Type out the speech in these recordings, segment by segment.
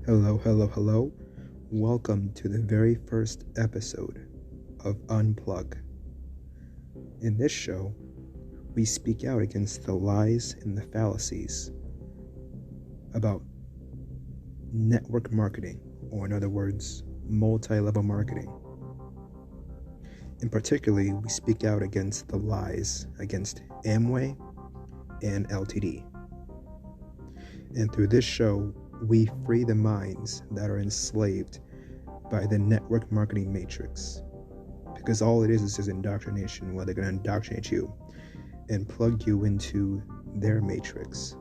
Hello, hello, hello. Welcome to the very first episode of Unplug. In this show, we speak out against the lies and the fallacies about network marketing, or in other words, multi-level marketing. In particularly, we speak out against the lies against Amway and LTD. And through this show, we free the minds that are enslaved by the network marketing matrix. Because all it is indoctrination, where they're going to indoctrinate you and plug you into their matrix,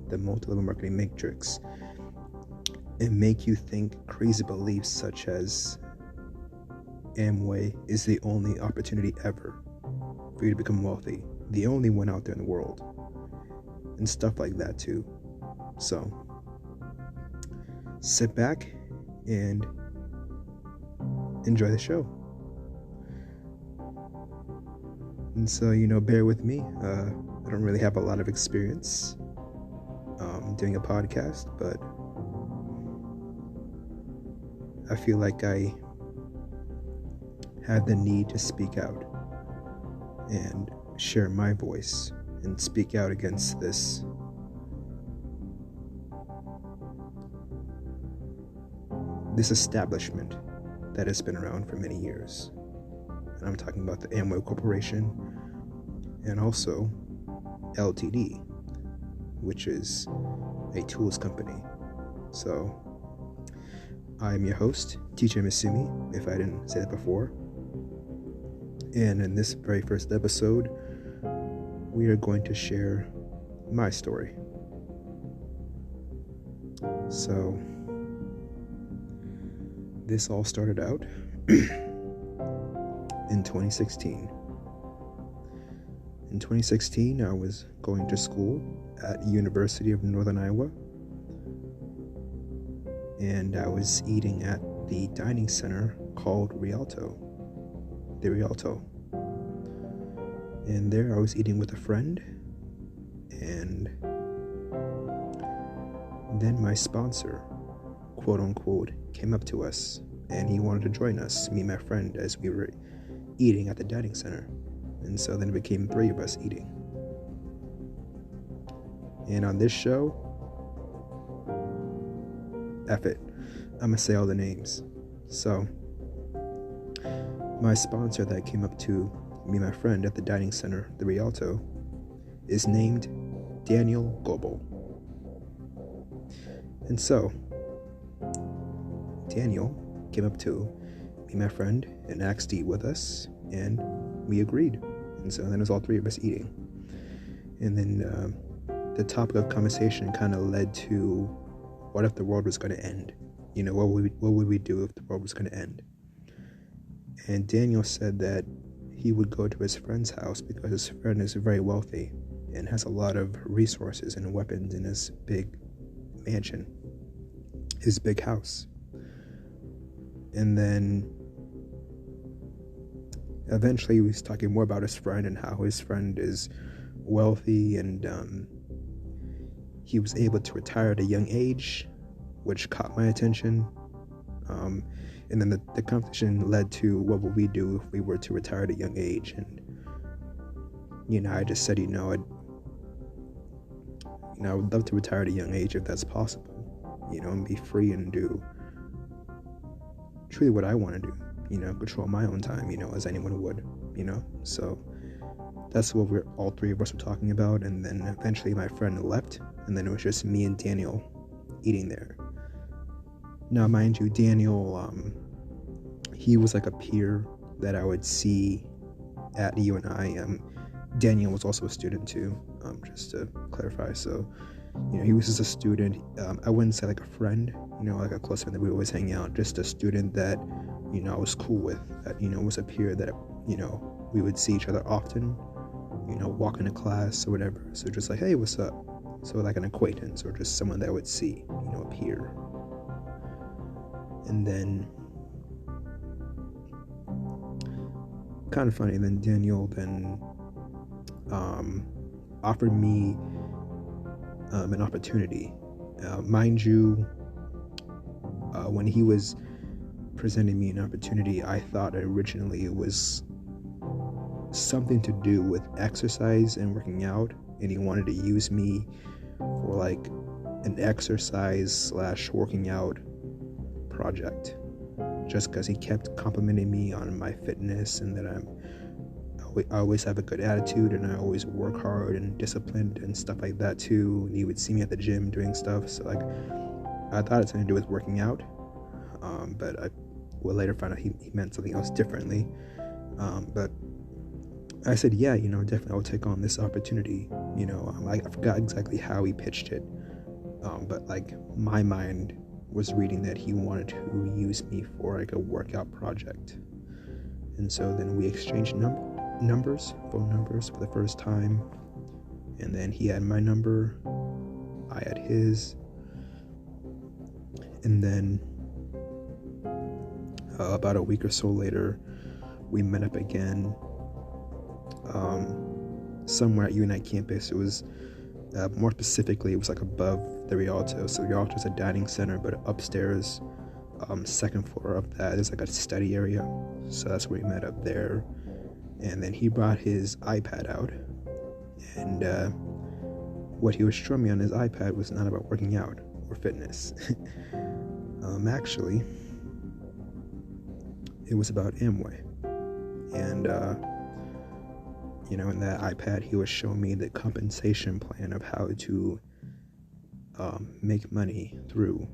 the multi-level marketing matrix, and make you think crazy beliefs such as Amway is the only opportunity ever for you to become wealthy, the only one out there in the world, and stuff like that too. So sit back and enjoy the show. And so, bear with me. I don't really have a lot of experience doing a podcast, but I feel like I have the need to speak out and share my voice and speak out against this establishment that has been around for many years. And I'm talking about the Amway Corporation and also LTD, which is a tools company. So I'm your host, teacher Musumhi, if I didn't say that before. And in this very first episode, we are going to share my story. So this all started out in 2016. In 2016, I was going to school at University of Northern Iowa, and I was eating at the dining center called the Rialto. And there I was eating with a friend, and then my sponsor, quote unquote, came up to us, and he wanted to join us, me and my friend, as we were eating at the dining center. And so then it became three of us eating. And on this show, F it, I'm gonna say all the names. So my sponsor that came up to me and my friend at the dining center, the Rialto, is named Daniel Goebel. And so Daniel came up to me and my friend and asked to eat with us, and we agreed. And so then it was all three of us eating. And then the topic of conversation kind of led to, what if the world was going to end? What would we do if the world was going to end? And Daniel said that he would go to his friend's house because his friend is very wealthy and has a lot of resources and weapons in his big mansion, his big house. And then eventually he was talking more about his friend and how his friend is wealthy, and he was able to retire at a young age, which caught my attention. And then the conversation led to, what would we do if we were to retire at a young age? And I just said, I would love to retire at a young age if that's possible, and be free and do truly what I want to do, control my own time, as anyone would, so that's what all three of us were talking about. And then eventually my friend left, and then it was just me and Daniel eating there. Now, mind you, Daniel, he was like a peer that I would see at UNI. Daniel was also a student too, just to clarify. So, he was just a student. I wouldn't say like a friend, like a close friend that we always hang out. Just a student that, I was cool with. That, was a peer that, we would see each other often, walk into class or whatever. So just like, hey, what's up? So like an acquaintance, or just someone that I would see, a peer. And then, kind of funny, then Daniel offered me an opportunity. Mind you, when he was presenting me an opportunity, I thought originally it was something to do with exercise and working out, and he wanted to use me for like an exercise / working out project, just because he kept complimenting me on my fitness and that I always have a good attitude and I always work hard and disciplined and stuff like that too. And he would see me at the gym doing stuff, so like I thought it's something to do with working out, but I will later find out he meant something else differently. But I said, yeah, definitely I'll take on this opportunity. I forgot exactly how he pitched it, but like my mind was reading that he wanted to use me for like a workout project. And so then we exchanged phone numbers for the first time, and then he had my number, I had his, and then about a week or so later we met up again somewhere at UNI campus. It was more specifically, it was like above the Rialto. So Rialto is a dining center, but upstairs, second floor of that, there's like a study area. So that's where we met up there. And then he brought his iPad out, and what he was showing me on his iPad was not about working out or fitness. Actually, it was about Amway. And in that iPad, he was showing me the compensation plan of how to make money through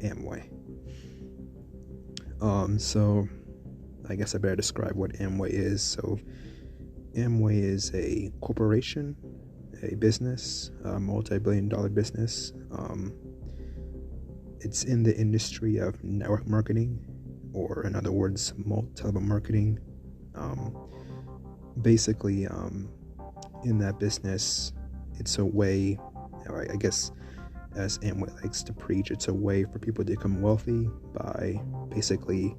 Amway. So I guess I better describe what Amway is. So Amway is a corporation, a business, a multi-billion-dollar business. It's in the industry of network marketing, or in other words, multi-level marketing. Basically, in that business, it's a way, or I guess as Amway likes to preach, it's a way for people to become wealthy by basically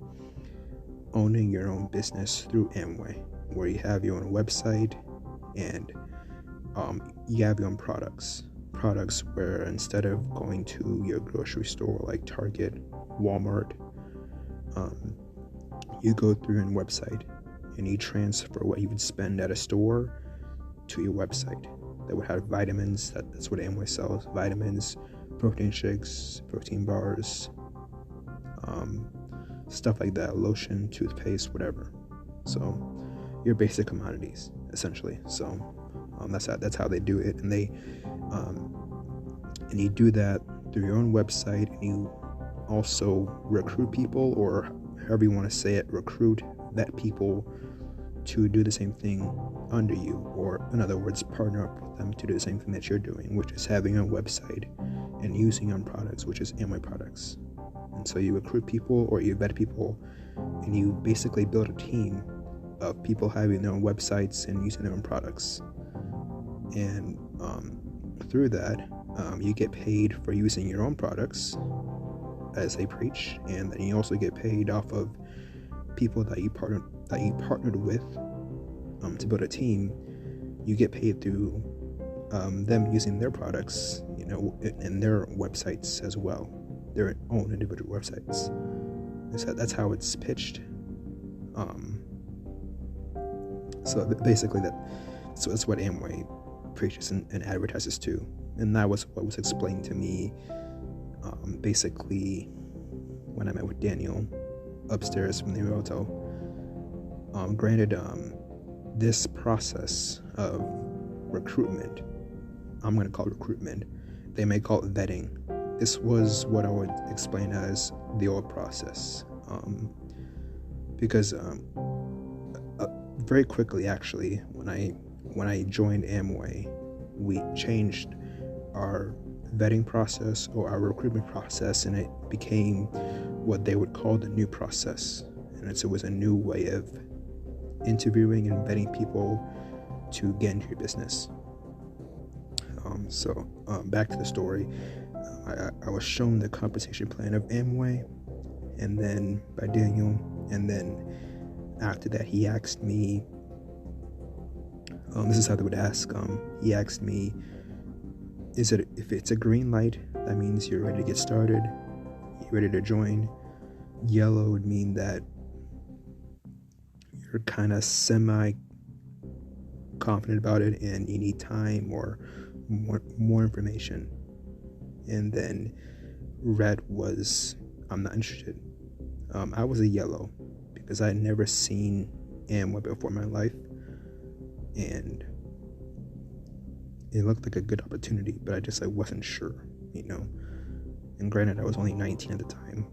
owning your own business through Amway, where you have your own website and you have your own products where instead of going to your grocery store like Target, Walmart, you go through your own website and you transfer what you would spend at a store to your website. That would have vitamins, that's what Amway sells: vitamins, protein shakes, protein bars, stuff like that, lotion, toothpaste, whatever. So your basic commodities, essentially. So that's how they do it, and and you do that through your own website, and you also recruit people, or however you want to say it, vet people to do the same thing under you, or in other words, partner up with them to do the same thing that you're doing, which is having your own website and using your own products, which is Amway products. And so you recruit people, or you vet people, and you basically build a team of people having their own websites and using their own products. And through that, you get paid for using your own products, as they preach, and then you also get paid off of people that you partnered with to build a team. You get paid through them using their products, and their websites as well, their own individual websites. And so that's how it's pitched. So basically that's what Amway preaches and advertises to, and that was what was explained to me basically when I met with Daniel upstairs from the Rialto. Granted, this process of recruitment, I'm going to call it recruitment, they may call it vetting. This was what I would explain as the old process, because very quickly, actually, when I joined Amway, we changed our vetting process, or our recruitment process, and it became what they would call the new process. And it was a new way of interviewing and vetting people to get into your business. So back to the story. I was shown the compensation plan of Amway, and then by Daniel, and then after that he asked me, this is how they would ask, he asked me, if it's a green light, that means you're ready to get started. you ready to join. Yellow would mean that you're kind of semi-confident about it and you need time or more information. And then red was, I'm not interested. I was a yellow because I had never seen Amway before in my life, and it looked like a good opportunity, but I wasn't sure, And granted, I was only 19 at the time,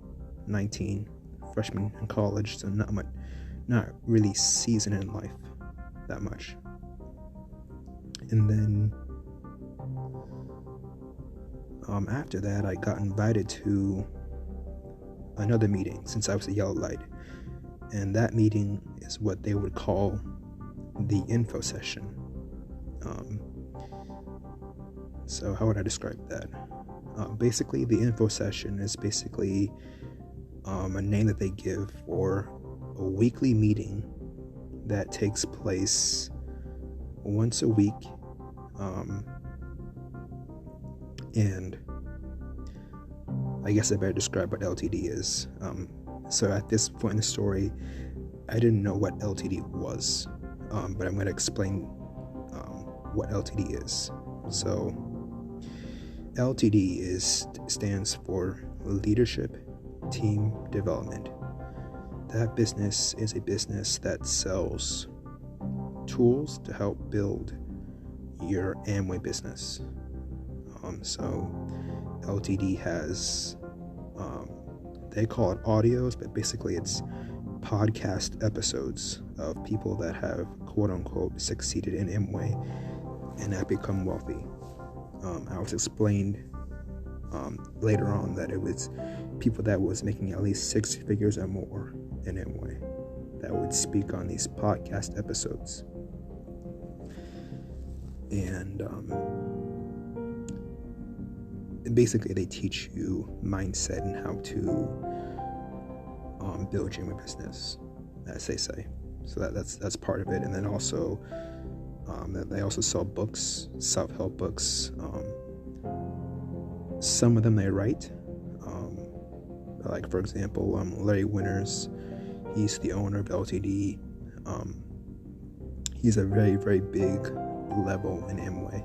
19, freshman in college, so not really seasoned in life that much. And then after that, I got invited to another meeting since I was a yellow light, and that meeting is what they would call the info session. So how would I describe that? Basically, the info session is basically a name that they give for a weekly meeting that takes place once a week, and I guess I better describe what LTD is. So at this point in the story, I didn't know what LTD was, but I'm going to explain what LTD is. So LTD stands for Leadership Team Development. That business is a business that sells tools to help build your Amway business. So LTD has, they call it audios, but basically it's podcast episodes of people that have quote unquote succeeded in Amway and have become wealthy. I was explained later on that it was people that was making at least 6 figures or more in Amway that would speak on these podcast episodes. And basically they teach you mindset and how to build your business, as they say. So that's part of it. And then also they also sell books, self-help books. Some of them they write, like for example, Larry Winters. He's the owner of LTD. He's a very, very big level in Amway.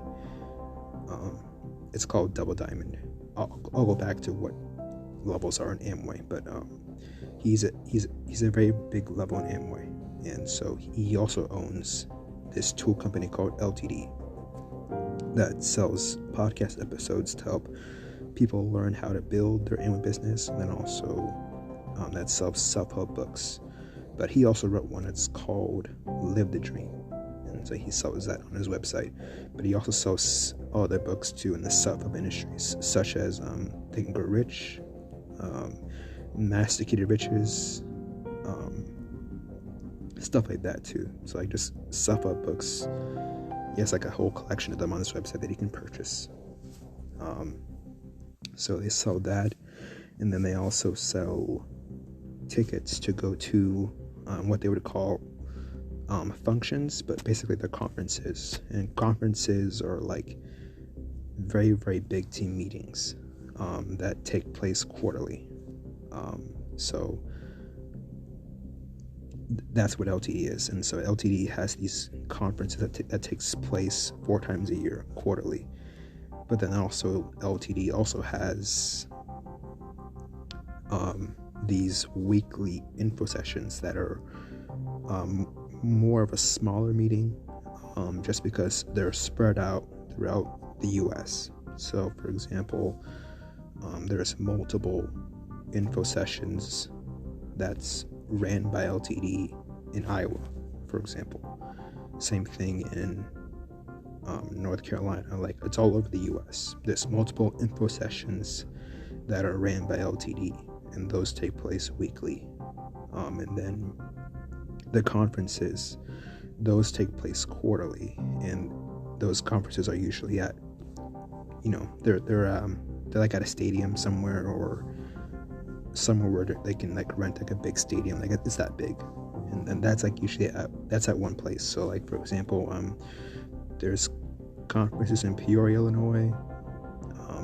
It's called Double Diamond. I'll go back to what levels are in Amway, but he's a very big level in Amway, and so he also owns this tool company called LTD that sells podcast episodes to help people learn how to build their Amway business, and then also that sells self-help books. But he also wrote one that's called Live the Dream, and so he sells that on his website. But he also sells other books too in the self-help industries, such as Think and Grow Rich, Master Key to Riches, stuff like that too. So like just self-help books. He has like a whole collection of them on his website that you can purchase. So they sell that, and then they also sell tickets to go to what they would call functions, but basically they're conferences. And conferences are like very, very big team meetings that take place quarterly. So that's what LTD is. And so LTD has these conferences that takes place 4 times a year, quarterly. But then also LTD also has these weekly info sessions that are more of a smaller meeting, just because they're spread out throughout the US. So for example, there's multiple info sessions that's ran by LTD in Iowa, for example. Same thing in North Carolina. Like, it's all over the US. There's multiple info sessions that are ran by LTD, and those take place weekly. And then the conferences, those take place quarterly, and those conferences are usually at, they're like at a stadium somewhere, or somewhere where they can like rent like a big stadium, like it's that big, and that's like usually that's at one place. So like for example, there's conferences in Peoria, Illinois,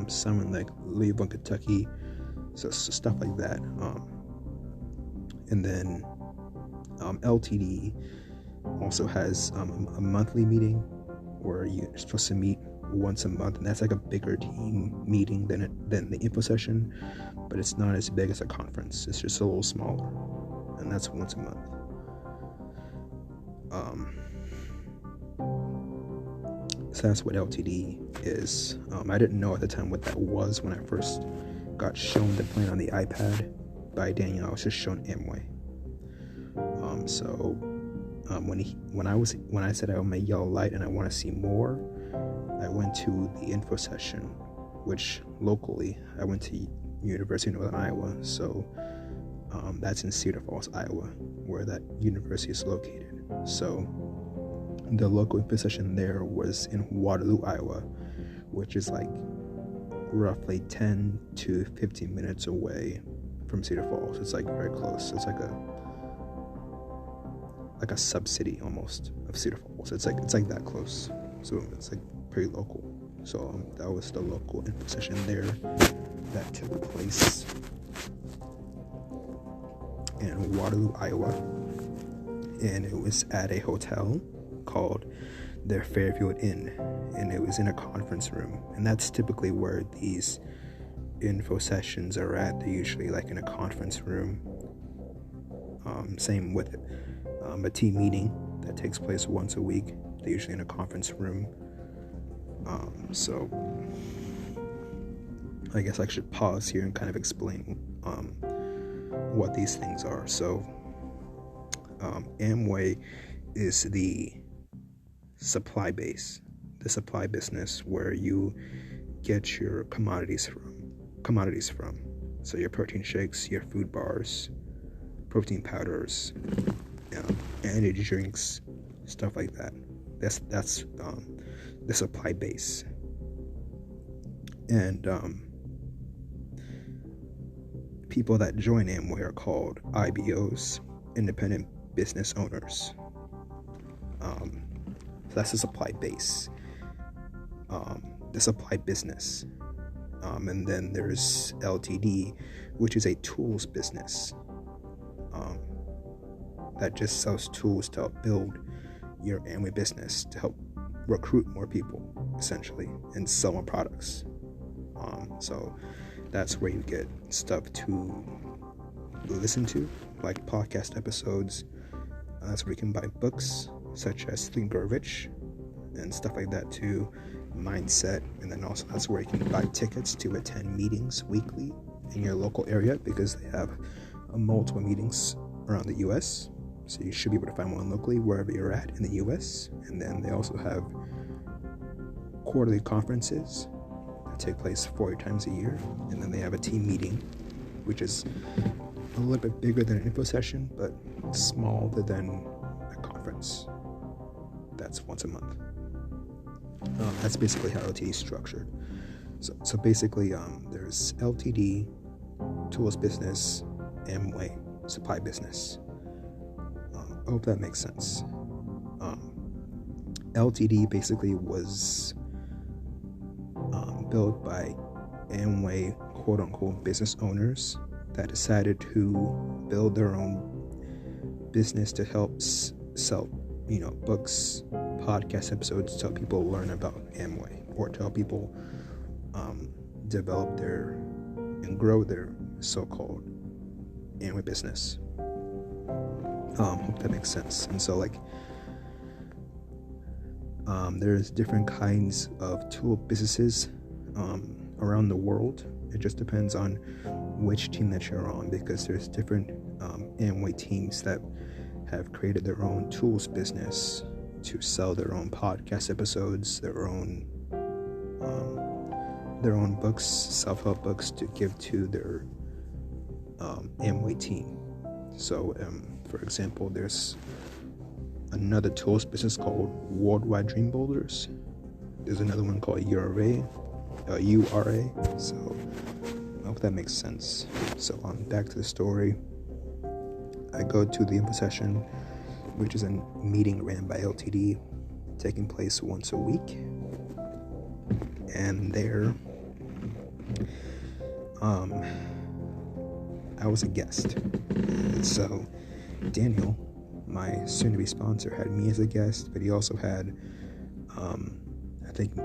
some in like Louisville, Kentucky, So stuff like that. And then LTD also has a monthly meeting where you're supposed to meet once a month, and that's like a bigger team meeting than the info session, but it's not as big as a conference. It's just a little smaller, and that's once a month. So that's what LTD is. I didn't know at the time what that was when I first got shown the plan on the iPad by Daniel. I was just shown Amway. When I said I am a yellow light and I want to see more, I went to the info session, which locally I went to University of Northern Iowa. So that's in Cedar Falls, Iowa, where that university is located. So the local info session there was in Waterloo, Iowa, which is like roughly 10 to 15 minutes away from Cedar Falls. It's like very close. It's like a sub-city almost of Cedar Falls. It's like that close. So it's like pretty local. So that was the local info session there that took place in Waterloo, Iowa, and it was at a hotel called the Fairfield Inn, and it was in a conference room, and that's typically where these info sessions are at. They're usually like in a conference room. Same with a team meeting that takes place once a week. They're usually in a conference room. So I guess I should pause here and kind of explain what these things are. So Amway is the supply base, the supply business where you get your commodities from. So your protein shakes, your food bars, protein powders, energy drinks, stuff like that. That's the supply base. And people that join Amway are called IBOs, independent business owners. So that's the supply base, the supply business. And then there's LTD, which is a tools business that just sells tools to help build your Amway business, to help recruit more people, essentially, and sell more products. So that's where you get stuff to listen to, like podcast episodes. That's where you can buy books such as Think Grow Rich and stuff like that too, Mindset, and then also that's where you can buy tickets to attend meetings weekly in your local area, because they have multiple meetings around the U.S. So you should be able to find one locally wherever you're at in the U.S. And then they also have quarterly conferences that take place 4 times a year, and then they have a team meeting, which is a little bit bigger than an info session, but smaller than a conference. That's once a month. That's basically how LTD is structured. So basically, there's LTD, tools business, Amway, supply business. I hope that makes sense. LTD basically was built by Amway, quote-unquote, business owners that decided to build their own business to help sell, books, podcast episodes, to help people learn about Amway, or to help people develop and grow their so-called Amway business. Hope that makes sense. And so, there's different kinds of tool businesses around the world. It just depends on which team that you're on, because there's different Amway teams that have created their own tools business to sell their own podcast episodes, their own books, self-help books, to give to their Amway team. So, for example, there's another tools business called Worldwide Dream Builders. There's another one called URA. So I hope that makes sense. So back to the story. I go to the info session, which is a meeting ran by LTD, taking place once a week. And there, I was a guest. And so Daniel, my soon-to-be sponsor, had me as a guest, but he also had, I think,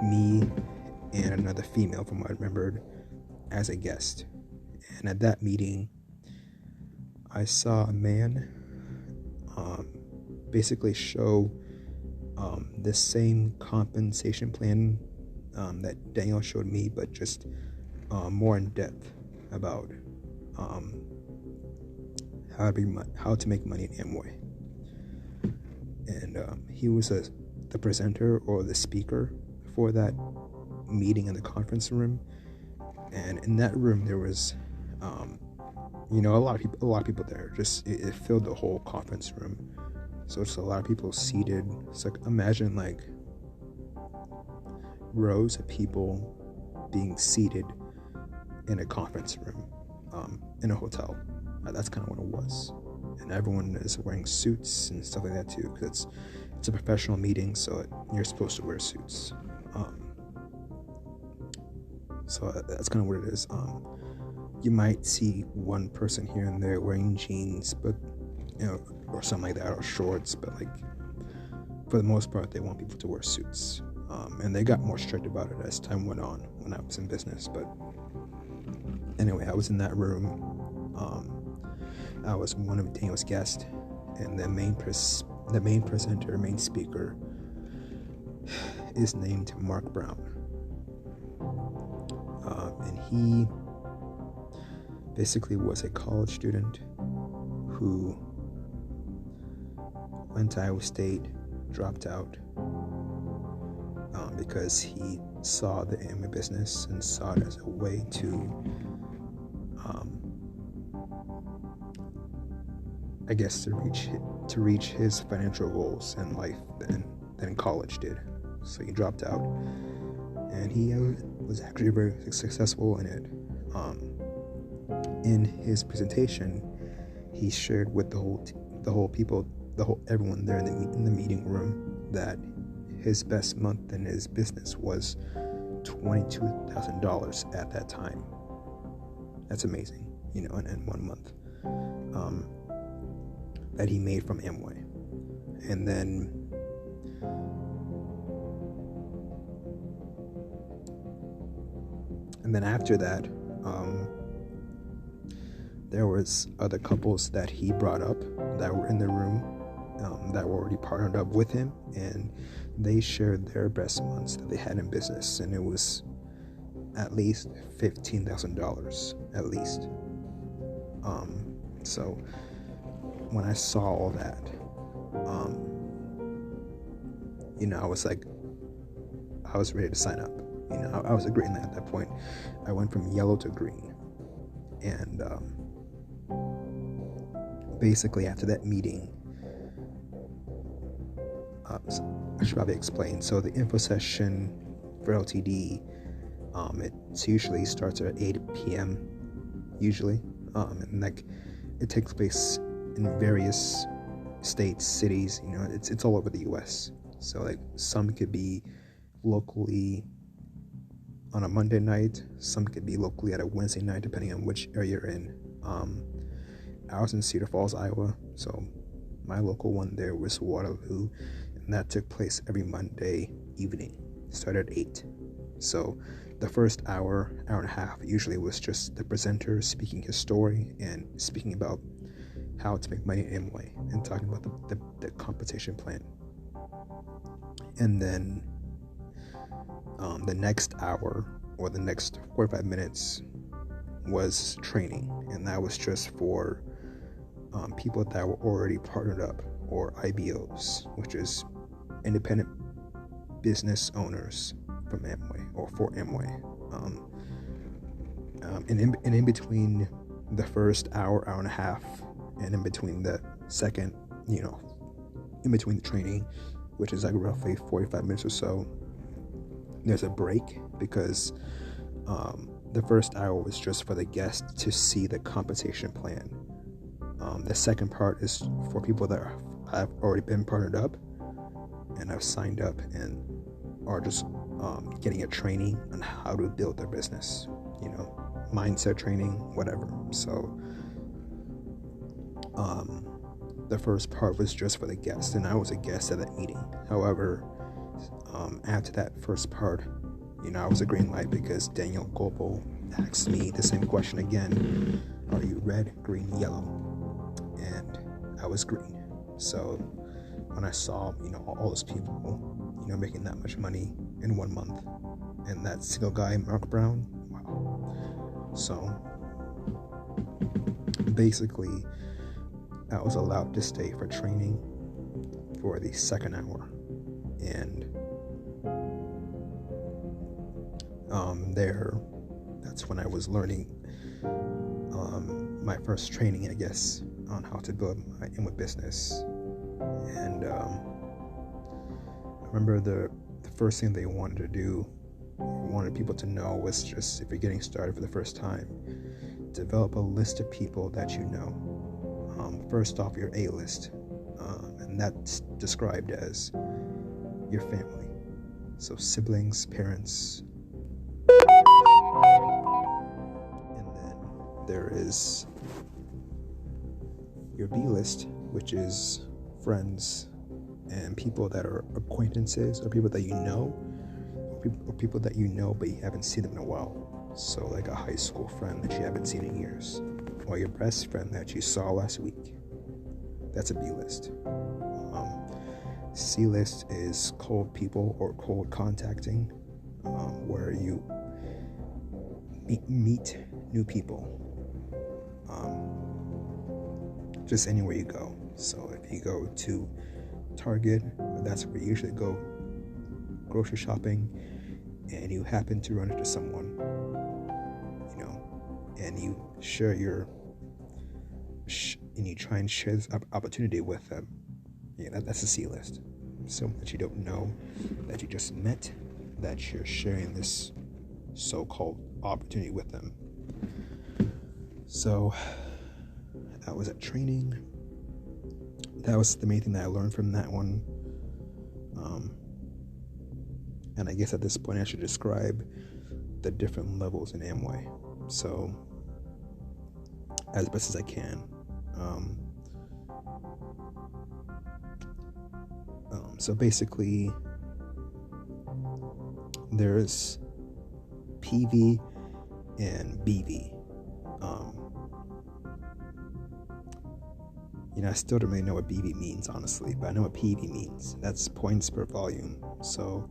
me and another female, from what I remembered, as a guest. And at that meeting, I saw a man basically show the same compensation plan that Daniel showed me, but just more in depth about how to make money in Amway. And he was the presenter or the speaker for that meeting in the conference room. And in that room, there was a lot of people there. Just it filled the whole conference room. So it's a lot of people seated. So imagine like rows of people being seated in a conference room in a hotel. That's kind of what it was. And everyone is wearing suits and stuff like that too, because it's a professional meeting, so you're supposed to wear suits. So that's kind of what it is. You might see one person here and there wearing jeans, but or something like that, or shorts, but like for the most part, they want people to wear suits. And they got more strict about it as time went on when I was in business. But anyway, I was in that room. I was one of Daniel's guests, and the main speaker is named Mark Brown. And he basically was a college student who went to Iowa State, dropped out because he saw the Amway business and saw it as a way to reach his financial goals in life than college did. So he dropped out, and he was actually very successful in it. In his presentation, he shared with everyone there in the meeting room that his best month in his business was $22,000 at that time. That's amazing, in 1 month that he made from Amway. And then after that, there was other couples that he brought up that were in the room that were already partnered up with him, and they shared their best months that they had in business, and it was at least $15,000 at least. So when I saw all that, I was ready to sign up. I was agreeing at that point. I went from yellow to green. And basically after that meeting, I should probably explain. So the info session for LTD, it usually starts at 8 p.m. usually. And it takes place in various states, cities, it's all over the US. So some could be locally on a Monday night, some could be locally at a Wednesday night, depending on which area you're in. I was in Cedar Falls, Iowa, so my local one there was Waterloo, and that took place every Monday evening. Started at 8. So the first hour and a half usually was just the presenter speaking his story and speaking about how to make money in Amway and talking about the compensation plan. And then the next hour or the next 45 minutes was training, and that was just for people that were already partnered up, or IBOs, which is independent business owners from Amway or for Amway. And in between the first hour and a half, and in between the second, in between the training, which is roughly 45 minutes or so, there's a break, because the first hour was just for the guests to see the compensation plan. The second part is for people that have already been partnered up and have signed up and are just getting a training on how to build their business, mindset training, whatever. So the first part was just for the guests, and I was a guest at that meeting. However, after that first part, I was a green light because Daniel Gobel asked me the same question again: are you red, green, yellow? And I was green. So when I saw all those people making that much money in 1 month, and that single guy, Mark Brown, wow. So basically, I was allowed to stay for training for the second hour, and that's when I was learning my first training, I guess, on how to build my Amway business. And I remember the first thing they wanted people to know was just, if you're getting started for the first time, develop a list of people that you know. First off, your A list, and that's described as your family, so siblings, parents, and then there is your B list, which is friends and people that are acquaintances, or people that you know, or people that you know but you haven't seen them in a while. So like a high school friend that you haven't seen in years, or your best friend that you saw last week. That's a B list. C list is cold people or cold contacting, where you meet new people just anywhere you go. So if you go to Target, that's where you usually go grocery shopping, and you happen to run into someone, and you share and you try and share this opportunity with them. That's a C list. Someone that you don't know, that you just met, that you're sharing this so-called opportunity with them. So I was at training. That was the main thing that I learned from that one. And I guess at this point I should describe the different levels in Amway. So as best as I can. So basically, there's PV and BV. I still don't really know what BV means, honestly, but I know what PV means. That's points per volume. So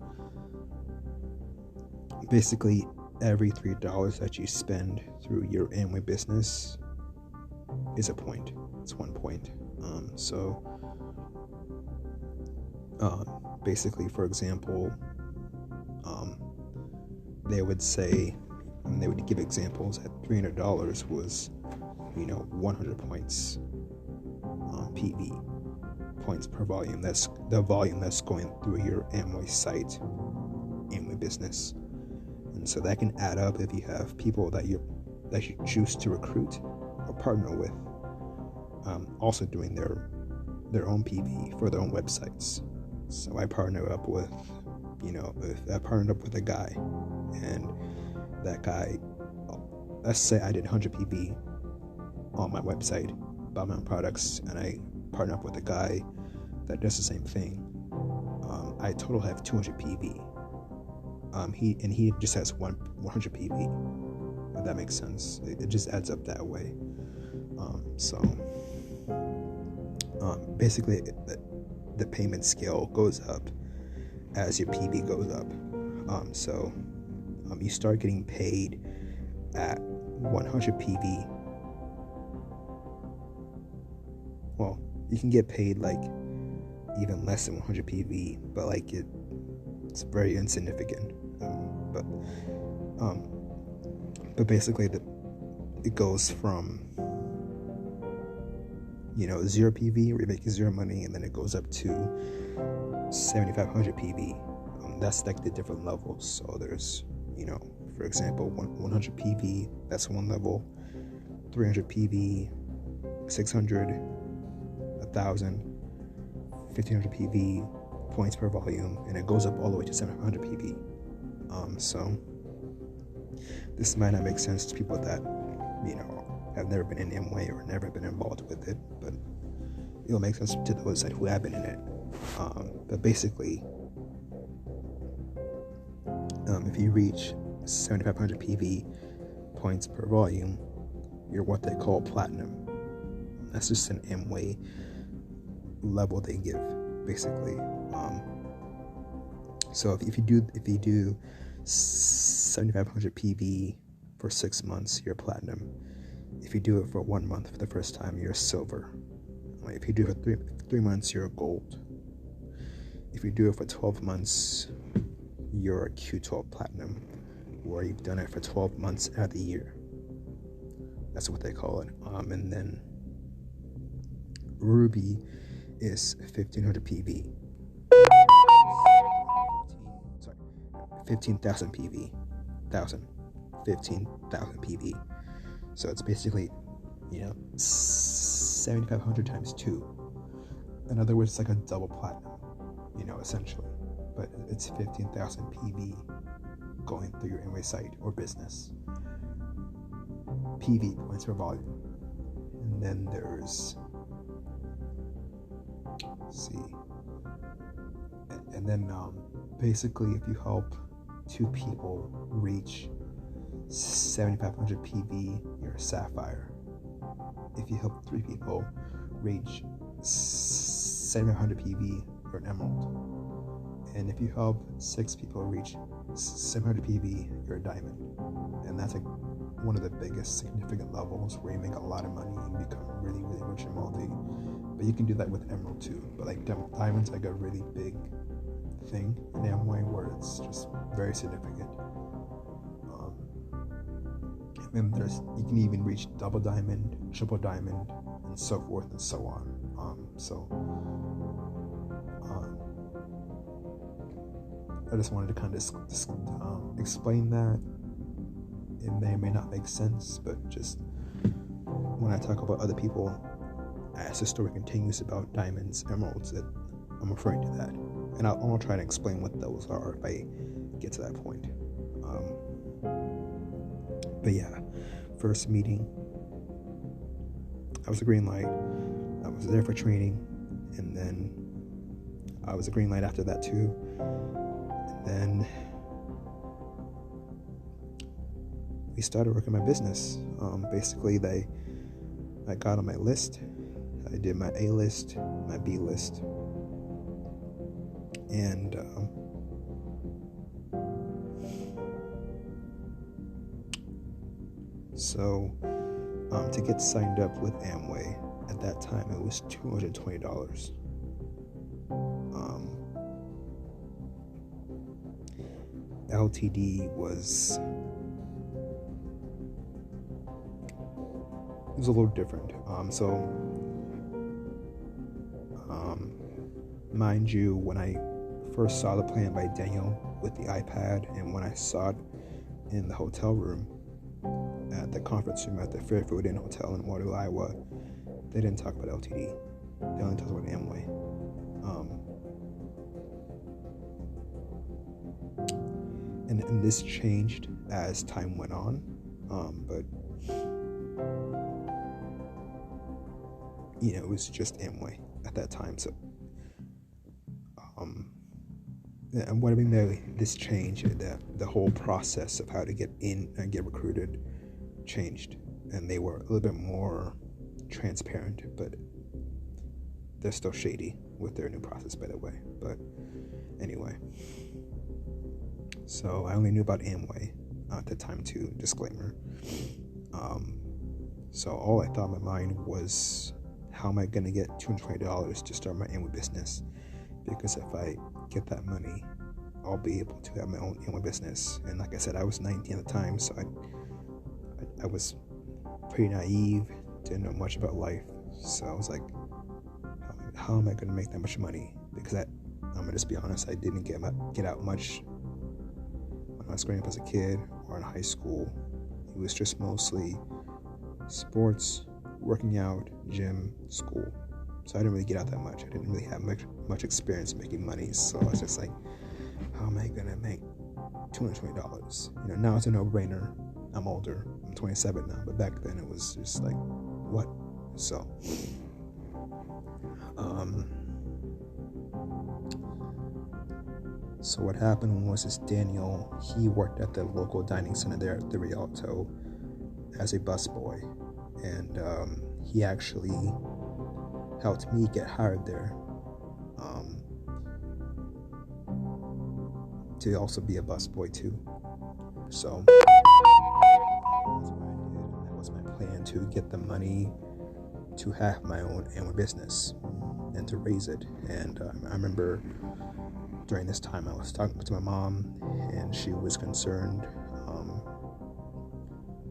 basically, every $3 that you spend through your Amway business is a point. It's 1 point. Basically, for example, they would give examples at $300 was, 100 points, PV, points per volume. That's the volume that's going through your Amway site, Amway business. And so that can add up if you have people that you choose to recruit or partner with, also doing their own PV for their own websites. So I partnered up with a guy, and that guy, let's say I did 100 PV on my website about my own products, and I partnered up with a guy that does the same thing. I total have 200 PV. He just has 100 PV. If that makes sense, it just adds up that way. Basically, the payment scale goes up as your PV goes up. You start getting paid at 100 PV. Well, you can get paid like even less than 100 PV, but like it's very insignificant. But basically it goes from 0 PV, where you're making zero money, and then it goes up to 7,500 PV. That's like the different levels. So there's, for example, 100 PV, that's one level, 300 PV, 600, 1,000, 1,500 PV, points per volume, and it goes up all the way to 700 PV. This might not make sense to people that, have never been in Amway or never been involved with it, but it'll make sense to those who have been in it. But basically, if you reach 7,500 PV points per volume, you're what they call platinum. That's just an Amway level they give, basically. So if you do 7,500 PV for 6 months, you're platinum. If you do it for 1 month for the first time, you're silver. If you do it for three months, you're gold. If you do it for 12 months, you're a Q12 platinum, where you've done it for 12 months out of the year. That's what they call it. And then Ruby is 1,500 PV. 15,000 PV. 15,000 PV. So it's basically, 7,500 times 2. In other words, it's like a double platinum, essentially. But it's 15,000 PV going through your Amway site or business. PV, points per volume. And then there's, basically, if you help 2 people reach 7,500 PV, you're a sapphire. If you help 3 people reach 7,500 PV, you're an emerald. And if you help 6 people reach 700 PV, you're a diamond. And that's one of the biggest significant levels where you make a lot of money and become really, really rich and wealthy. But you can do that with emerald too. But like diamond's like a really big thing in Amway where it's just very significant. And you can even reach double diamond, triple diamond, and so forth and so on. I just wanted to kind of explain that. It may or may not make sense, but just when I talk about other people, as the story continues about diamonds, emeralds, that I'm referring to that. And I'll try to explain what those are if I get to that point. But yeah, first meeting, I was a green light. I was there for training, and then I was a green light after that too. And then we started working my business. Basically, I got on my list. I did my A list, my B list, and so to get signed up with Amway at that time, it was $220. LTD was a little different. Mind you, when I first saw the plan by Daniel with the iPad, and when I saw it in the hotel room at the conference room at the Fairfield Inn Hotel in Waterloo, Iowa, they didn't talk about LTD. They only talked about Amway. And this changed as time went on, but it was just Amway at that time. So, and what I mean by this change, the whole process of how to get in and get recruited changed, and they were a little bit more transparent, but they're still shady with their new process, by the way. But anyway, so I only knew about Amway at the time too, disclaimer. So all I thought in my mind was, how am I going to get $220 to start my Amway business? Because if I get that money, I'll be able to have my own Amway business. And like I said, I was 19 at the time, so I was pretty naive, didn't know much about life. So I was like, how am I going to make that much money? Because I'm going to just be honest, I didn't get out much when I was growing up as a kid or in high school. It was just mostly sports, working out, gym, school. So I didn't really get out that much. I didn't really have much experience making money. So I was just like, how am I going to make $220. Now it's a no-brainer. I'm older. I'm 27 now, but back then it was just like, what? So, so what happened was this Daniel, he worked at the local dining center there at the Rialto as a busboy, and he actually helped me get hired there to also be a busboy too. So that's what I did, and that was my plan, to get the money to have my own Amway business and to raise it. And I remember during this time I was talking to my mom, and she was concerned.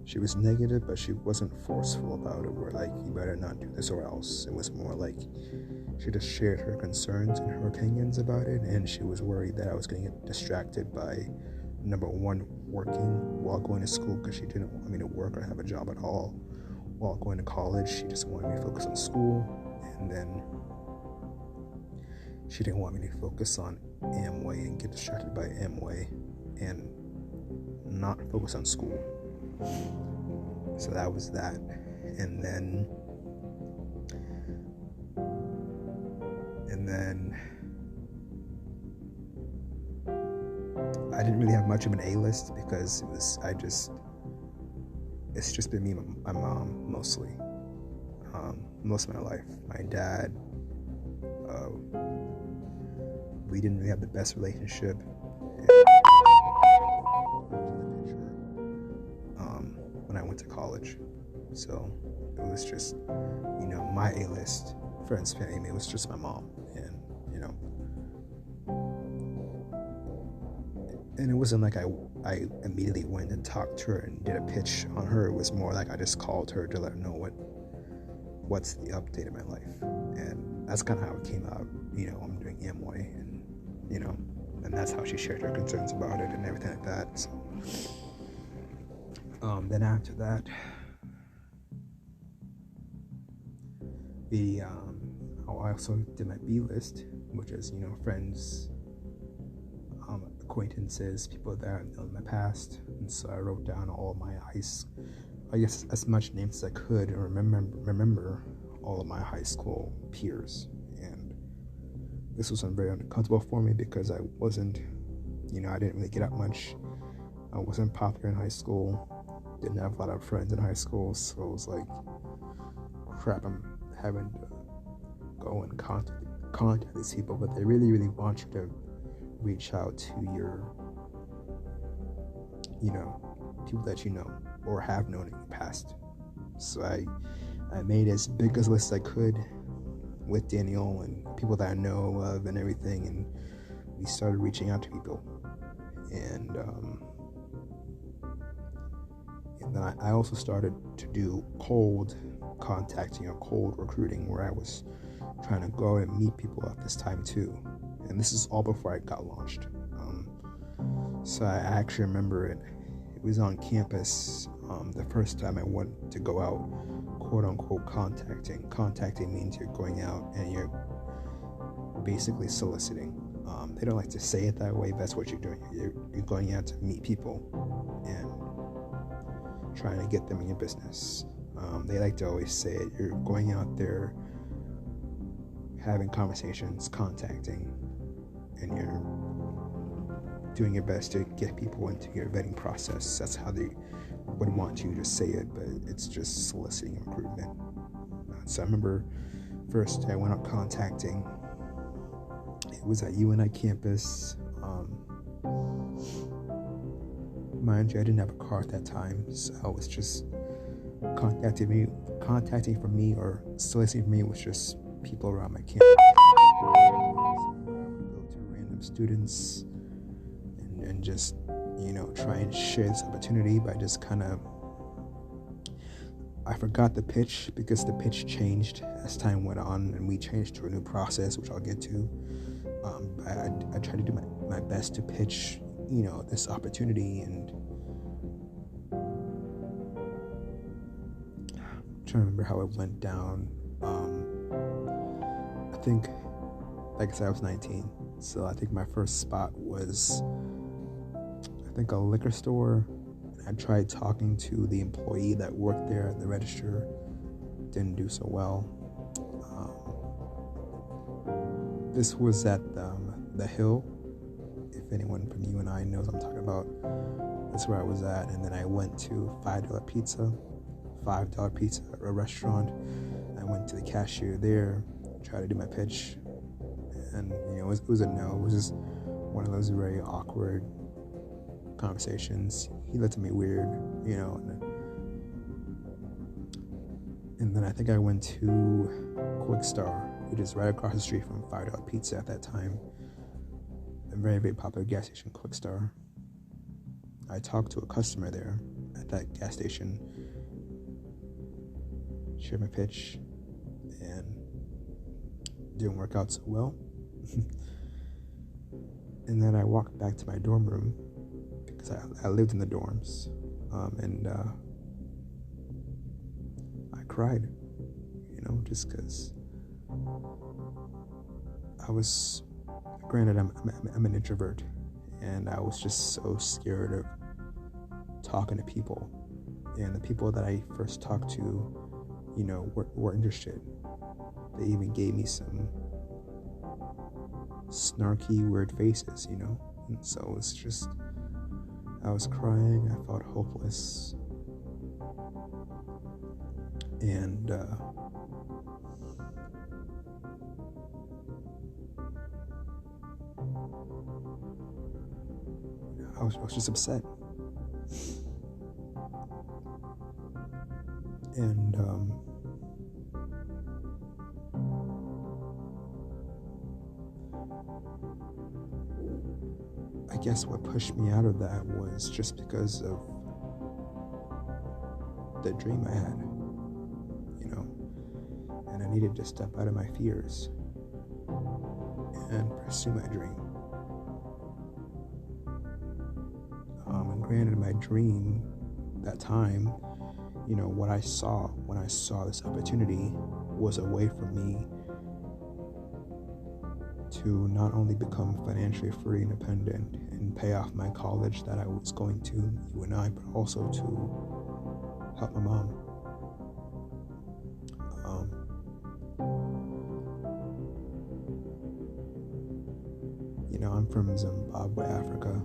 She was negative, but she wasn't forceful about it. We're like, you better not do this or else. It was more like she just shared her concerns and her opinions about it, and she was worried that I was going to get distracted by, number one, working while going to school, because she didn't want me to work or have a job at all while going to college. She just wanted me to focus on school, and then she didn't want me to focus on Amway and get distracted by Amway and not focus on school. So that was that. And then I didn't really have much of an A-list, because it's just been me and my mom mostly, most of my life. My dad, we didn't really have the best relationship. When I went to college, so it was just, my A-list friends, family. It was just my mom, and it wasn't like I immediately went and talked to her and did a pitch on her. It was more like I just called her to let her know what's the update of my life, and that's kind of how it came out. I'm doing Amway, and and that's how she shared her concerns about it and everything like that. So, then after that, I also did my B list, which is friends, acquaintances, people that I've known in my past. And so I wrote down all of my as much names as I could, and remember all of my high school peers. And this was very uncomfortable for me, because I wasn't, I didn't really get out much. I wasn't popular in high school. Didn't have a lot of friends in high school, so it was like, crap, I'm having to go and contact these people, but they really, really want you to reach out to your, people that you know or have known in the past. So I made as big a list as I could with Daniel and people that I know of and everything, and we started reaching out to people. And then I also started to do cold contacting or cold recruiting, where I was trying to go and meet people at this time too. And this is all before I got launched. So I actually remember it was on campus, the first time I went to go out, quote unquote contacting. Contacting means you're going out and you're basically soliciting. They don't like to say it that way, but that's what you're doing. You're going out to meet people and trying to get them in your business. They like to always say it. You're going out there having conversations, contacting, and you're doing your best to get people into your vetting process. That's how they would want you to say it, but it's just soliciting recruitment. So I remember first I went out contacting. It was at UNI campus. Mind you, I didn't have a car at that time, so I was just contacting for me or soliciting for me was just people around my campus. I would go to random students and just, try and share this opportunity by just kind of, I forgot the pitch because the pitch changed as time went on and we changed to a new process, which I'll get to. I tried to do my best to pitch, this opportunity, and I'm trying to remember how it went down. I think, like I said, I was 19, so I think my first spot was think a liquor store. I tried talking to the employee that worked there at the register. Didn't do so well. This was at the Hill. If anyone from you and I knows what I'm talking about, that's where I was at. And then I went to $5 pizza at a restaurant. I went to the cashier there, tried to do my pitch, and it was a no. It was just one of those very awkward conversations. He looked at me weird, and then I think I went to Quick Star, which is right across the street from $5 Pizza at that time. A very, very popular gas station, Quick Star. I talked to a customer there at that gas station, shared my pitch, and didn't work out so well. And then I walked back to my dorm room because I lived in the dorms, and I cried, just because I was, granted, I'm an introvert, and I was just so scared of talking to people, and the people that I first talked to, were interested. They even gave me some snarky, weird faces, and so it was just, I was crying, I felt hopeless, and I was just upset. And I guess what pushed me out of that was just because of the dream I had, and I needed to step out of my fears and pursue my dream. And granted, my dream that time, what I saw when I saw this opportunity was a way for me to not only become financially free, independent, and pay off my college that I was going to, you and I, but also to help my mom. I'm from Zimbabwe, Africa,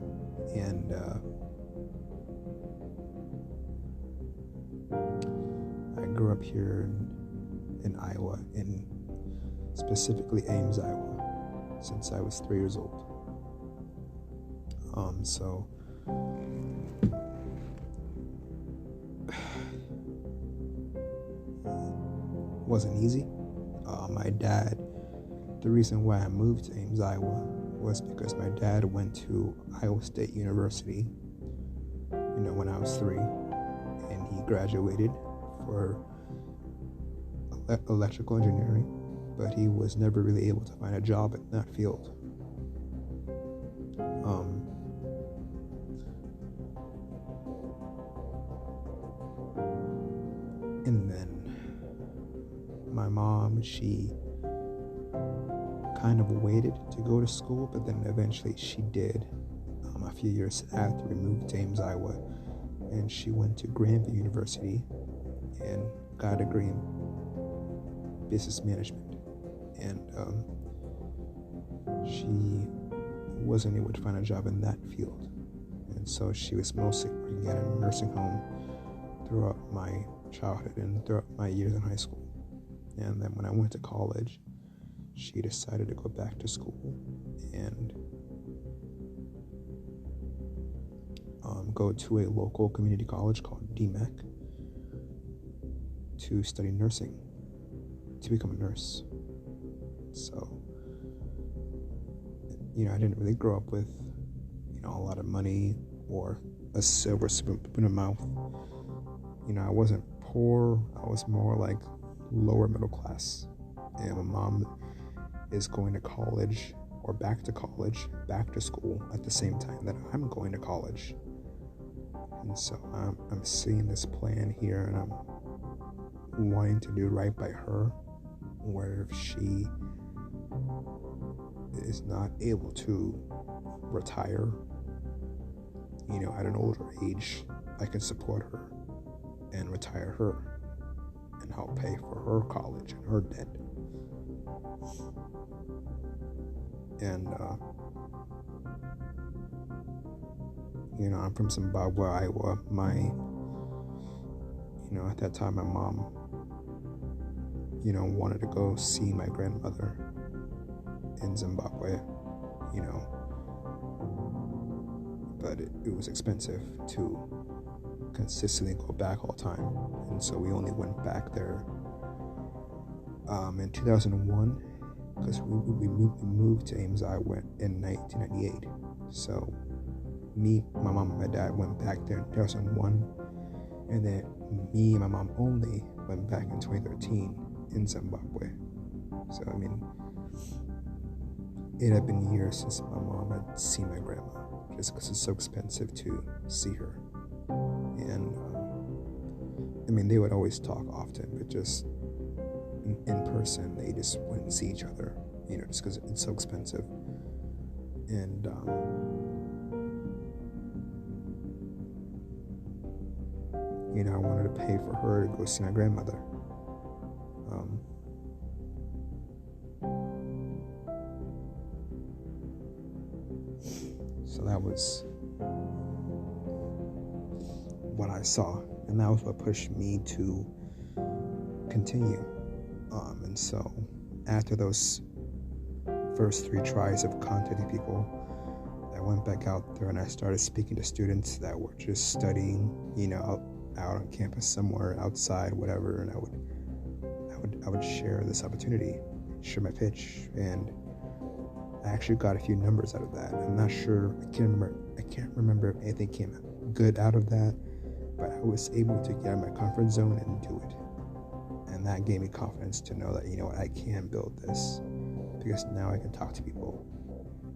and I grew up here in Iowa, in specifically Ames, Iowa, since I was 3 years old. So wasn't easy. My dad, the reason why I moved to Ames, Iowa, was because my dad went to Iowa State University, when I was 3, and he graduated for electrical engineering, but he was never really able to find a job in that field. And then my mom, she kind of waited to go to school, but then eventually she did. A few years after we moved to Ames, Iowa, and she went to Granville University and got a degree in business management. And she wasn't able to find a job in that field, and so she was mostly working at a nursing home throughout my childhood and throughout my years in high school. And then when I went to college, she decided to go back to school and go to a local community college called DMAC to study nursing, to become a nurse. So, I didn't really grow up with, a lot of money or a silver spoon in my mouth. I wasn't poor. I was more like lower middle class. And my mom is going to college, or back to college, back to school at the same time that I'm going to college. And so I'm seeing this plan here, and I'm wanting to do right by her, where if she is not able to retire, at an older age, I can support her and retire her and help pay for her college and her debt. And, I'm from Zimbabwe, Iowa. At that time, my mom, wanted to go see my grandmother in Zimbabwe, but it was expensive to consistently go back all the time, and so we only went back there in 2001, because we moved to Ames, Iowa in 1998. So me, my mom, and my dad went back there in 2001, and then me and my mom only went back in 2013 in Zimbabwe. So it had been years since my mom had seen my grandma, just because it's so expensive to see her. And they would always talk often, but just in person, they just wouldn't see each other, just because it's so expensive. And I wanted to pay for her to go see my grandmother. So that was what I saw, and that was what pushed me to continue. And so after those first 3 tries of contacting people, I went back out there and I started speaking to students that were just studying, out on campus somewhere, outside, whatever, and I would share this opportunity, share my pitch, and I actually got a few numbers out of that. I'm not sure, I can't remember if anything came good out of that, but I was able to get out of my comfort zone and do it. And that gave me confidence to know that, I can build this, because now I can talk to people.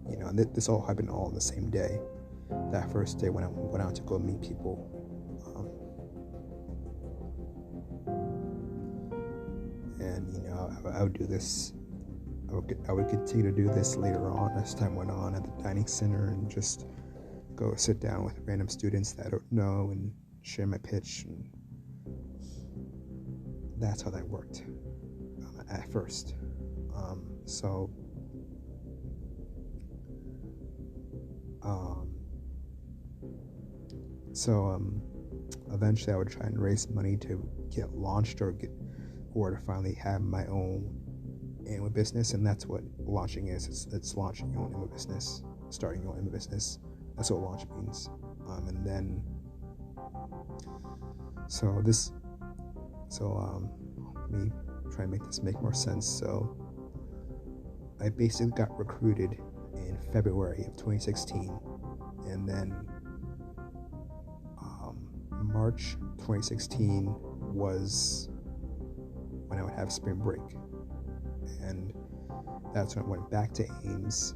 And this all happened all on the same day. That first day when I went out to go meet people. I would do this. I would continue to do this later on as time went on at the dining center, and just go sit down with random students that I don't know and share my pitch. And that's how that worked at first. Eventually I would try and raise money to get launched or to finally have my own Amway business, and that's what launching is. It's launching your own Amway business, starting your own Amway business. That's what launch means. And then, let me try and make this make more sense. So I basically got recruited in February of 2016, and then March 2016 was when I would have spring break, and that's when I went back to Ames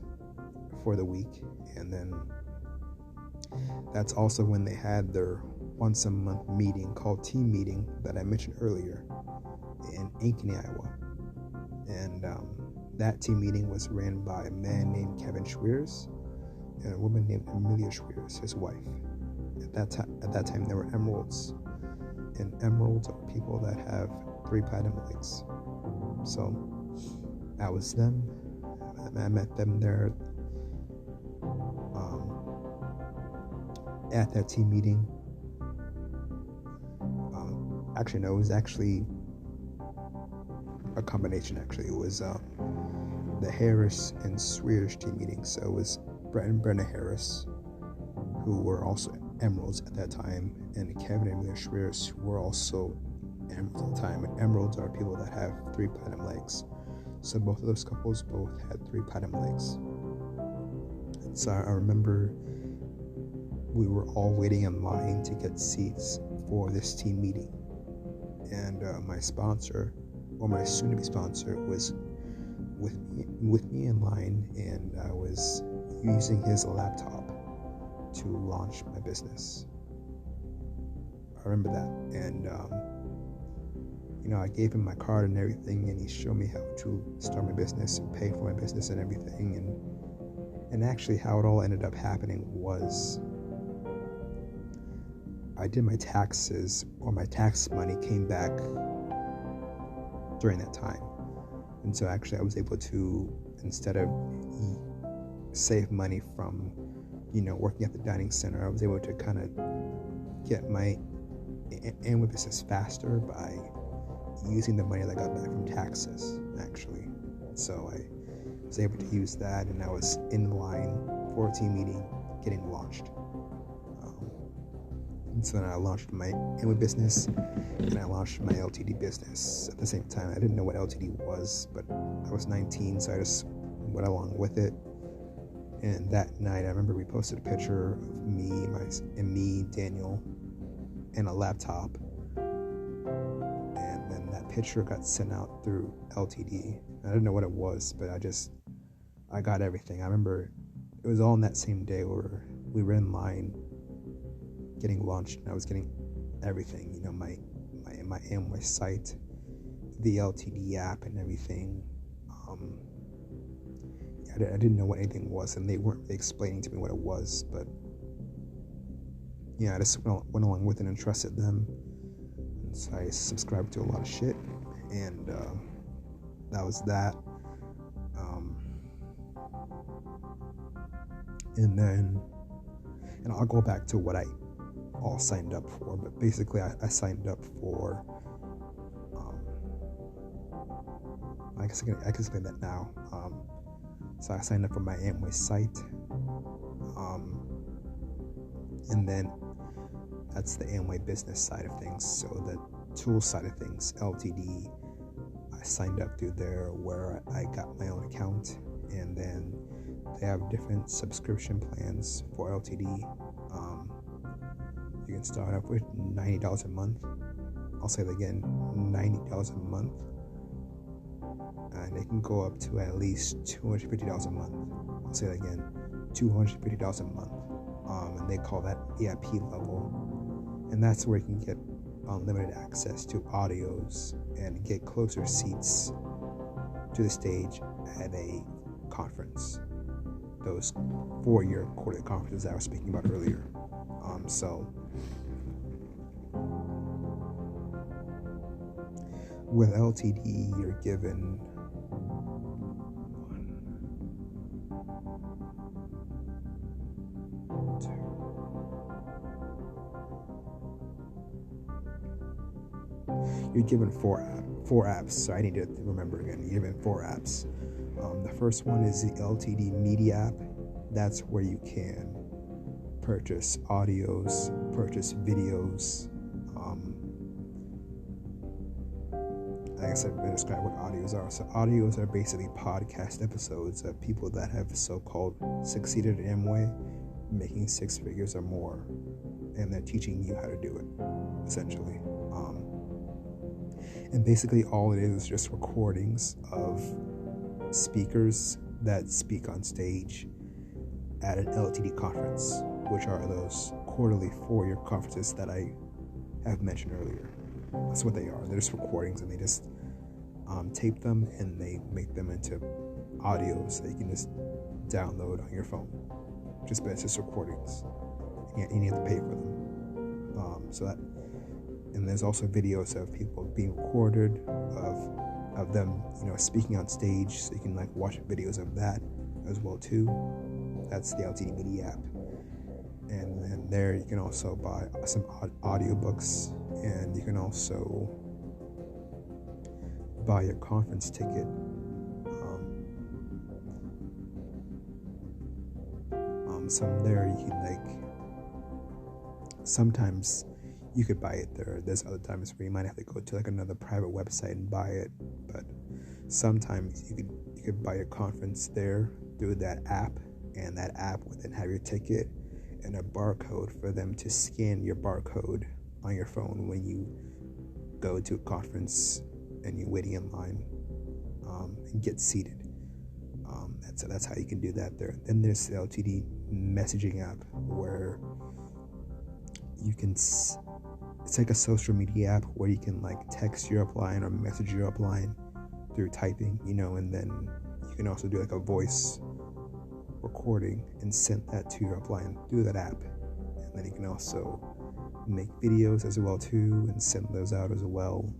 for the week. And then that's also when they had their once a month meeting called team meeting that I mentioned earlier in Ankeny, Iowa. And that team meeting was ran by a man named Kevin Schweers and a woman named Amelia Schweers, his wife. At that time they were emeralds, and emeralds are people that have 3 platinum legs. So that was them. I met them there at that team meeting. It was actually a combination. It was the Harris and Swearish team meeting. So it was Brett and Brenna Harris, who were also emeralds at that time, and Kevin and Amelia Schweers, who were also emeralds at the time. And emeralds are people that have 3 platinum legs. So both of those couples both had 3 platinum legs. And so I remember we were all waiting in line to get seats for this team meeting. And my sponsor, or my soon-to-be sponsor, was with me in line, and I was using his laptop to launch my business. I remember that. And I gave him my card and everything, and he showed me how to start my business and pay for my business and everything. And actually how it all ended up happening was I did my taxes, or my tax money came back during that time. And so actually I was able to, instead of save money from, working at the dining center, I was able to kind of get my Amway business faster by using the money that I got back from taxes, actually. So I was able to use that, and I was in line for a team meeting getting launched. And so then I launched my Amway business, and I launched my LTD business at the same time. I didn't know what LTD was, but I was 19, so I just went along with it. And that night, I remember we posted a picture of me, Daniel, and a laptop. And then that picture got sent out through LTD. I didn't know what it was, but I got everything. I remember it was all in that same day where we were in line getting launched, and I was getting everything, my Amway site, the LTD app, and everything. I didn't know what anything was, and they weren't really explaining to me what it was, but I just went along with it and trusted them. And so I subscribed to a lot of shit, and that was that. And I'll go back to what I all signed up for, but basically I signed up for, I guess I can explain that now. So I signed up for my Amway site, and then that's the Amway business side of things. So the tool side of things, LTD, I signed up through there where I got my own account, and then they have different subscription plans for LTD. You can start off with $90 a month. I'll say that again, $90 a month. And it can go up to at least $250 a month. I'll say that again, $250 a month. And they call that VIP level. And that's where you can get unlimited access to audios and get closer seats to the stage at a conference. Those 4-year quarterly conferences I was speaking about earlier. So with LTD, you're given you're given four apps. So I need to remember again. You're given 4 apps. The first one is the LTD Media app. That's where you can purchase audios, purchase videos. I guess I'm going to describe what audios are. So audios are basically podcast episodes of people that have so-called succeeded in Amway, making 6 figures or more, and they're teaching you how to do it, essentially. And basically all it is just recordings of speakers that speak on stage at an LTD conference, which are those quarterly 4-year conferences that I have mentioned earlier. That's what they are. They're just recordings, and they just tape them, and they make them into audio so you can just download on your phone. But it's just recordings. You need to pay for them. And there's also videos of people being recorded of them, speaking on stage, so you can watch videos of that as well too. That's the LTD Media app. And then there you can also buy some audiobooks, and you can also buy your conference ticket. Some there you can sometimes you could buy it there. There's other times where you might have to go to another private website and buy it, but sometimes you could buy your conference there through that app, and that app would then have your ticket and a barcode for them to scan your barcode on your phone when you go to a conference and you're waiting in line and get seated. That's how you can do that there. Then there's the LTD messaging app, where you can, it's like a social media app where you can text your upline or message your upline through typing, and then you can also do a voice recording and send that to your upline through that app. And then you can also make videos as well too and send those out as well.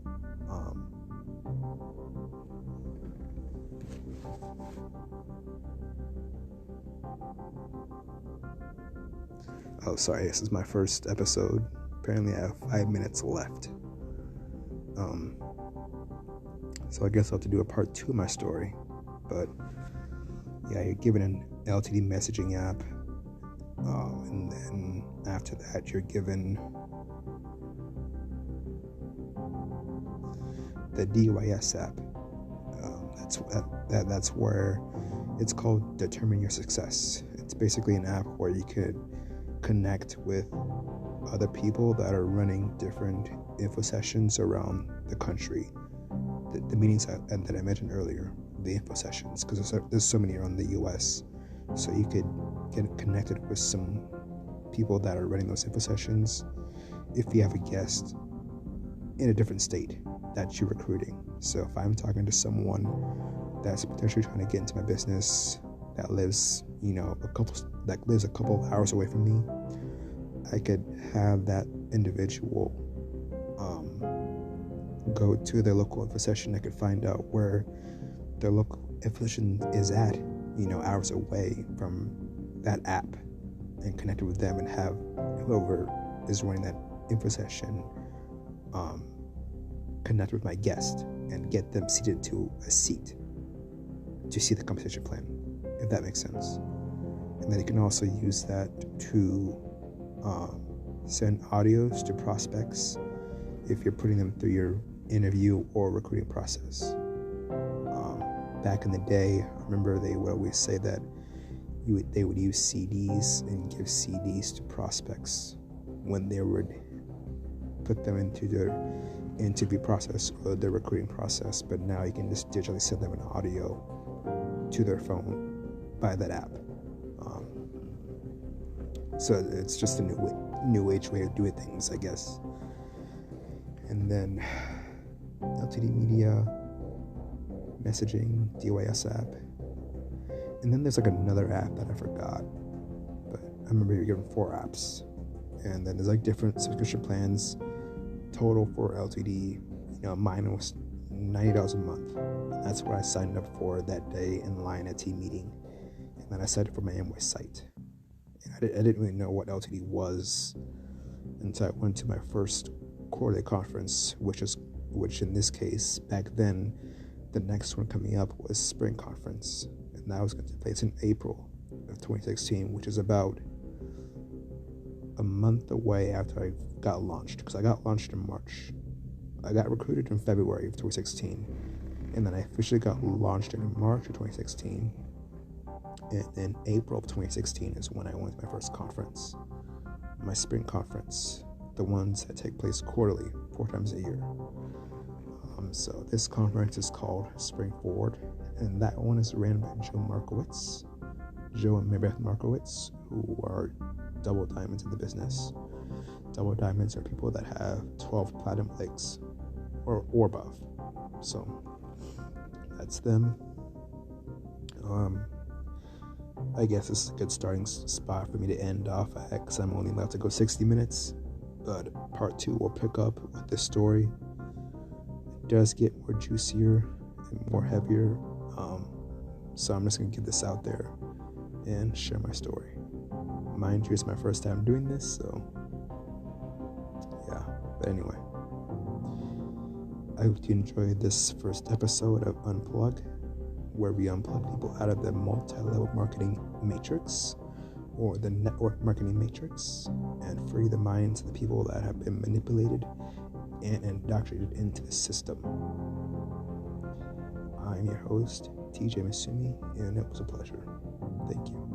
Oh, sorry, this is my first episode. Apparently I have 5 minutes left. So I guess I'll have to do a part 2 of my story. But yeah, you're given an LTD messaging app, and then after that you're given the DYS app. That's where it's called Determine Your Success. It's basically an app where you could connect with other people that are running different info sessions around the country. The meetings that I mentioned earlier, the info sessions, because there's so many around the US. So you could get connected with some people that are running those info sessions if you have a guest in a different state that you're recruiting. So if I'm talking to someone that's potentially trying to get into my business that lives, a couple of hours away from me, I could have that individual go to their local info session. I could find out where their local info session is at, hours away from that app, and connect with them and have whoever is running that info session connect with my guest and get them seated to a seat to see the compensation plan, if that makes sense. And then you can also use that to send audios to prospects if you're putting them through your interview or recruiting process. Back in the day, I remember they would always say that they would use CDs and give CDs to prospects when they would put them into their interview process or their recruiting process. But now you can just digitally send them an audio to their phone by that app. So it's just a new age way of doing things, I guess. And then LTD media, messaging, DYS app. And then there's another app that I forgot. But I remember you're given 4 apps. And then there's different subscription plans total for LTD. Mine was $90 a month. And that's what I signed up for that day in line at team meeting. And then I signed up for my Amway site. And I didn't really know what LTD was until I went to my first quarterly conference, which in this case, back then, the next one coming up was Spring Conference. And that was going to take place in April of 2016, which is about a month away after I got launched, because I got launched in March. I got recruited in February of 2016, and then I officially got launched in March of 2016. And then April of 2016 is when I went to my first conference, my spring conference, the ones that take place quarterly, 4 times a year. So this conference is called Spring Forward, and that one is ran by Joe and Mary Markowitz, who are double diamonds in the business. Double diamonds are people that have 12 platinum legs or above. So that's them. I guess this is a good starting spot for me to end off at, because I'm only allowed to go 60 minutes. But part 2 will pick up with this story. It does get more juicier and more heavier. So I'm just going to get this out there and share my story. Mind you, it's my first time doing this, so yeah. But anyway, I hope you enjoyed this first episode of Unplug, where we unplug people out of the multi-level marketing matrix, or the network marketing matrix, and free the minds of the people that have been manipulated and indoctrinated into the system. I'm your host, TJ Musumhi, and it was a pleasure. Thank you.